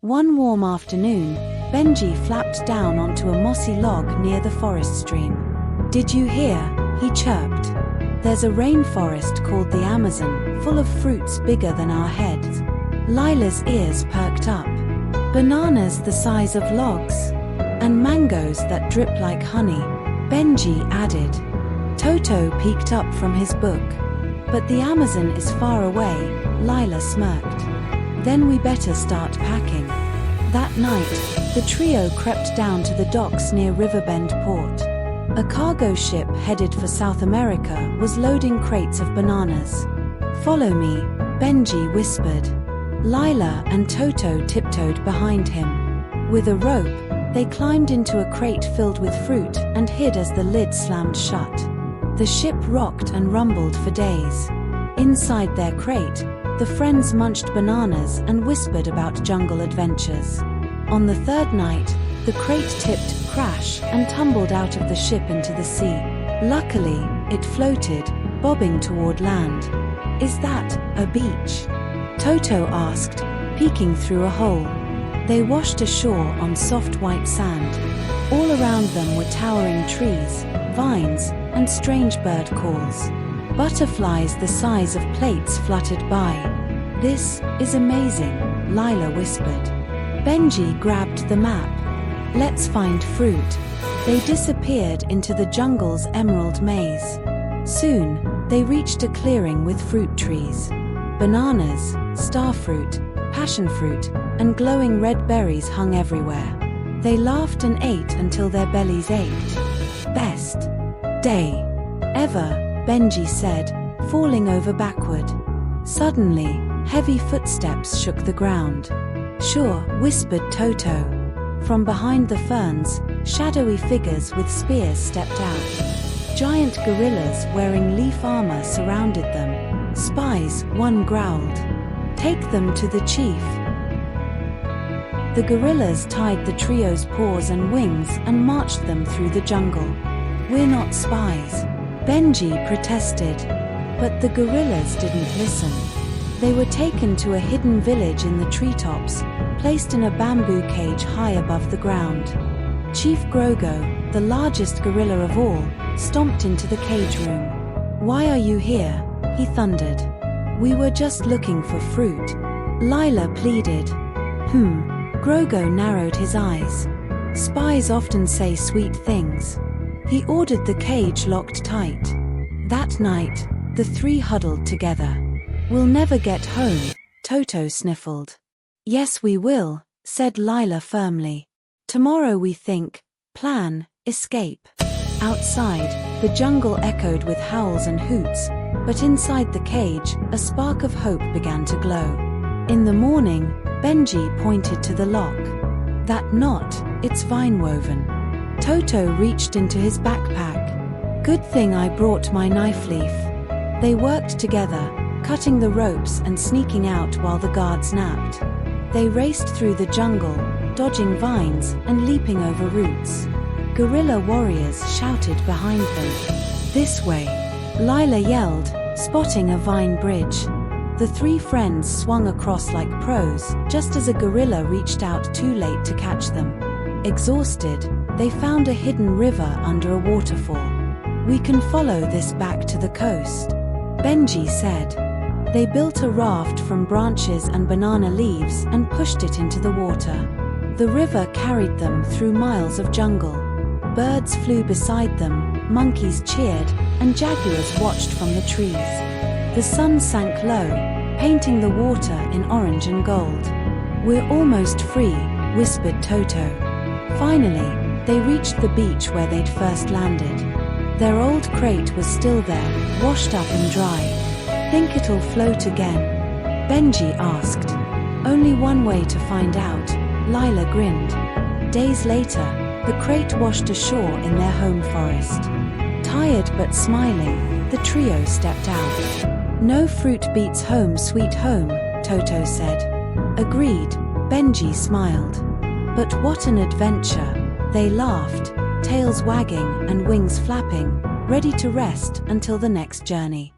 One warm afternoon, Benji flapped down onto a mossy log near the forest stream. "Did you hear?" he chirped. "There's a rainforest called the Amazon, full of fruits bigger than our heads." Lila's ears perked up. "Bananas the size of logs, and mangoes that drip like honey," Benji added. Toto peeked up from his book. "But the Amazon is far away," Lila smirked. "Then we better start packing." That night, the trio crept down to the docks near Riverbend Port. A cargo ship headed for South America was loading crates of bananas. "Follow me," Benji whispered. Lila and Toto tiptoed behind him. With a rope, they climbed into a crate filled with fruit and hid as the lid slammed shut. The ship rocked and rumbled for days. Inside their crate, the friends munched bananas and whispered about jungle adventures. On the third night, the crate tipped, crashed, and tumbled out of the ship into the sea. Luckily, it floated, bobbing toward land. "Is that a beach?" Toto asked, peeking through a hole. They washed ashore on soft white sand. All around them were towering trees, vines, and strange bird calls. Butterflies the size of plates fluttered by. "This is amazing," Lila whispered. Benji grabbed the map. "Let's find fruit." They disappeared into the jungle's emerald maze. Soon, they reached a clearing with fruit trees. Bananas, starfruit, passionfruit, and glowing red berries hung everywhere. They laughed and ate until their bellies ached. "Best day ever," Benji said, falling over backward. Suddenly, heavy footsteps shook the ground. "Sure," whispered Toto. From behind the ferns, shadowy figures with spears stepped out. Giant gorillas wearing leaf armor surrounded them. "Spies," one growled. "Take them to the chief." The gorillas tied the trio's paws and wings and marched them through the jungle. "We're not spies," Benji protested. But the gorillas didn't listen. They were taken to a hidden village in the treetops, placed in a bamboo cage high above the ground. Chief Grogo, the largest gorilla of all, stomped into the cage room. "Why are you here?" he thundered. "We were just looking for fruit," Lila pleaded. Grogo narrowed his eyes. "Spies often say sweet things." He ordered the cage locked tight. That night, the three huddled together. "We'll never get home," Toto sniffled. "Yes we will," said Lila firmly. "Tomorrow we think, plan, escape." Outside, the jungle echoed with howls and hoots, but inside the cage, a spark of hope began to glow. In the morning, Benji pointed to the lock. "That knot, it's vine-woven." Toto reached into his backpack. "Good thing I brought my knife leaf." They worked together, cutting the ropes and sneaking out while the guards napped. They raced through the jungle, dodging vines and leaping over roots. Gorilla warriors shouted behind them. "This way," Lila yelled, spotting a vine bridge. The three friends swung across like pros, just as a gorilla reached out too late to catch them. Exhausted, they found a hidden river under a waterfall. "We can follow this back to the coast," Benji said. They built a raft from branches and banana leaves and pushed it into the water. The river carried them through miles of jungle. Birds flew beside them, monkeys cheered, and jaguars watched from the trees. The sun sank low, painting the water in orange and gold. "We're almost free," whispered Toto. Finally, they reached the beach where they'd first landed. Their old crate was still there, washed up and dry. "Think it'll float again?" Benji asked. "Only one way to find out," Lila grinned. Days later, the crate washed ashore in their home forest. Tired but smiling, the trio stepped out. "No fruit beats home sweet home," Toto said. "Agreed," Benji smiled. But what an adventure! They laughed, tails wagging and wings flapping, ready to rest until the next journey.